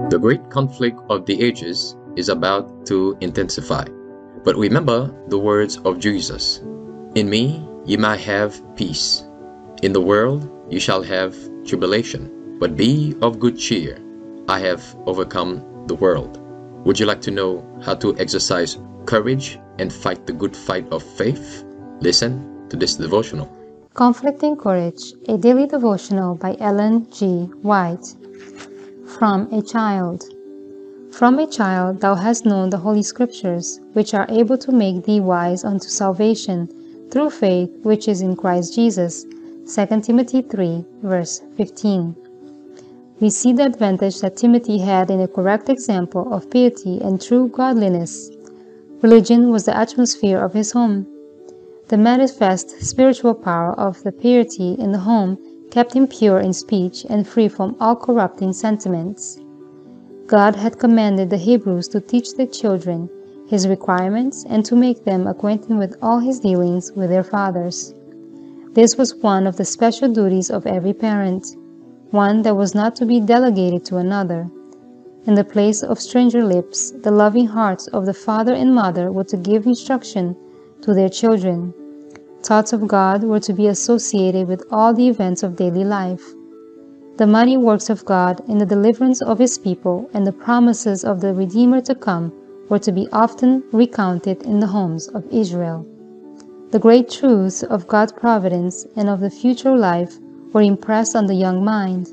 The great conflict of the ages is about to intensify. But remember the words of Jesus. In me ye might have peace. In the world you shall have tribulation. But be of good cheer. I have overcome the world. Would you like to know how to exercise courage and fight the good fight of faith? Listen to this devotional. Conflicting Courage, a daily devotional by Ellen G. White. From a child. From a child thou hast known the Holy Scriptures, which are able to make thee wise unto salvation, through faith which is in Christ Jesus. 2 Timothy 3, verse 15. We see the advantage that Timothy had in a correct example of piety and true godliness. Religion was the atmosphere of his home. The manifest spiritual power of the piety in the home kept him pure in speech and free from all corrupting sentiments. God had commanded the Hebrews to teach their children His requirements and to make them acquainted with all His dealings with their fathers. This was one of the special duties of every parent, one that was not to be delegated to another. In the place of stranger lips, the loving hearts of the father and mother were to give instruction to their children. Thoughts of God were to be associated with all the events of daily life. The mighty works of God in the deliverance of His people and the promises of the Redeemer to come were to be often recounted in the homes of Israel. The great truths of God's providence and of the future life were impressed on the young mind.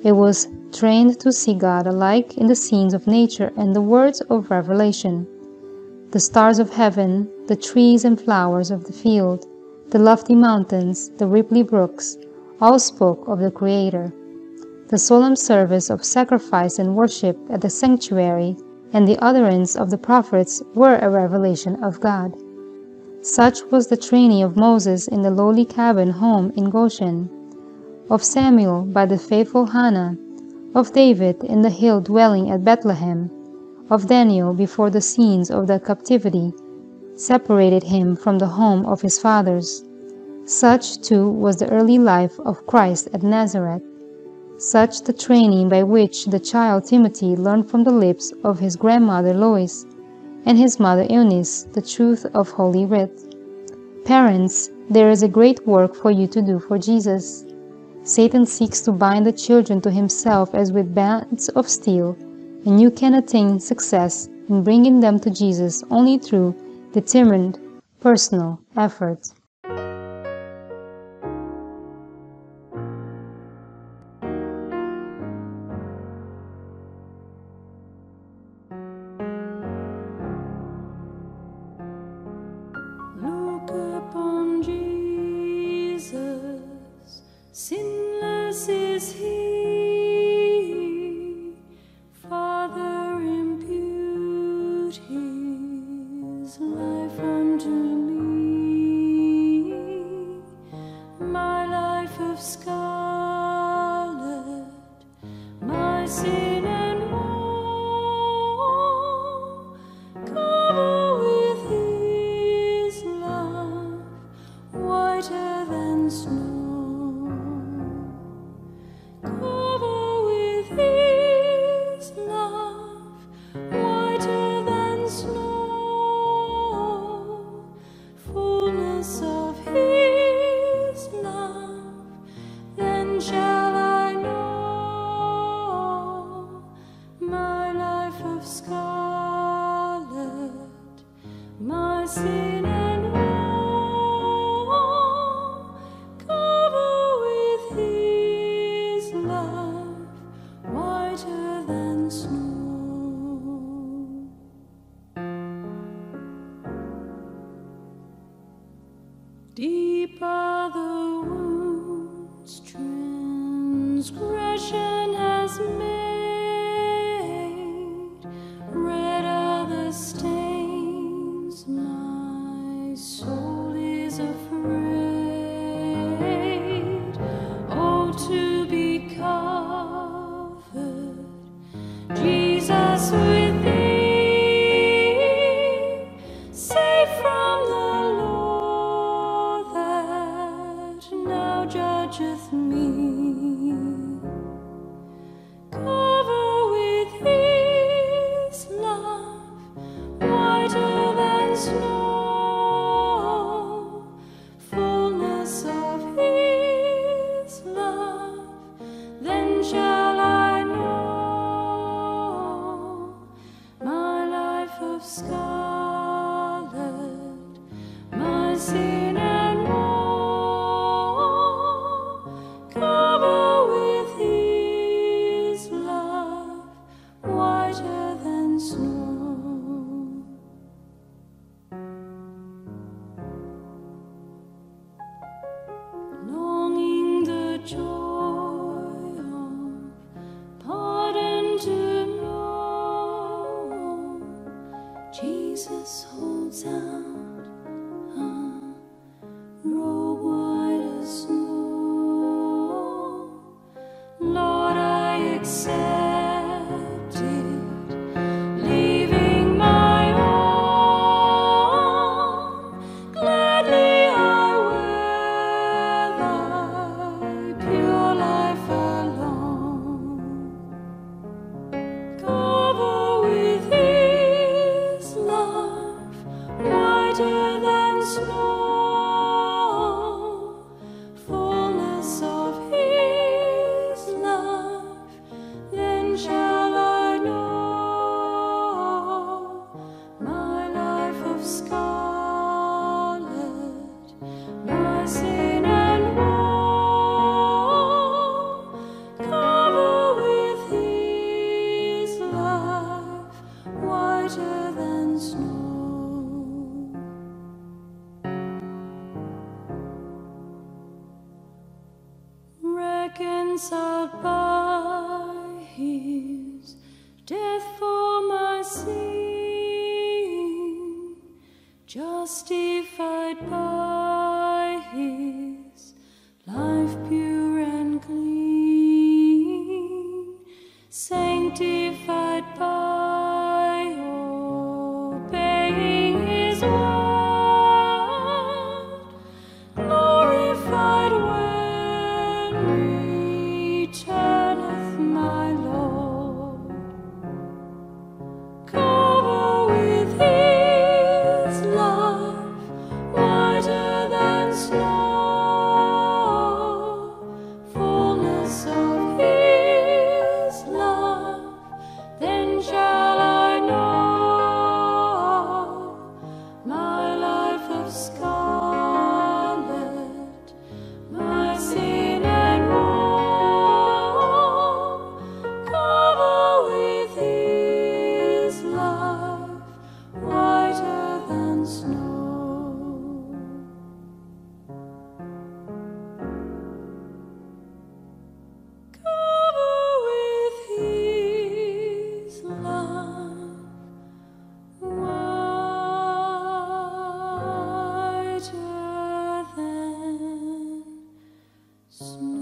It was trained to see God alike in the scenes of nature and the words of revelation. The stars of heaven, the trees and flowers of the field, the lofty mountains, the ripply brooks, all spoke of the Creator. The solemn service of sacrifice and worship at the sanctuary and the utterance of the prophets were a revelation of God. Such was the training of Moses in the lowly cabin home in Goshen, of Samuel by the faithful Hannah, of David in the hill dwelling at Bethlehem, of Daniel before the scenes of the captivity separated him from the home of his fathers. Such, too, was the early life of Christ at Nazareth. Such the training by which the child Timothy learned from the lips of his grandmother Lois and his mother Eunice the truth of Holy Writ. Parents, there is a great work for you to do for Jesus. Satan seeks to bind the children to himself as with bands of steel, and you can attain success in bringing them to Jesus only through determined personal effort. Look upon Jesus, sinless is He, Father, impute His life unto me, my life of scarlet, my sin and woe, cover with His love, whiter than snow. Cover with His love, whiter than snow, fullness of His love, then shall I know my life of scarlet, my sin and woe, cover with His love, whiter than snow. Deep are the wounds transgression has made, red are the stains, my soul is afraid. Oh, to be covered, Jesus, with Thee, safe from the law that now judgeth me. Cover with Jesus holds out a robe white as snow. Lord, I accept it, leaving my own. Gladly I wear thy pure life alone. Cover with his love, whiter than snow. Fullness of his love, then shall I know. My life of scarlet, my sin and woe. Cover with his love, whiter than snow. Reconciled by his death for my sin, justified by his life pure and clean, sanctified by obeying his word, glorified when returneth my Lord. Cover with his love, whiter than snow. Fullness of his love, then shall I know. My life of scarlet, my sin and woe. Cover with his love, whiter than snow. Cover with his love, whiter than snow.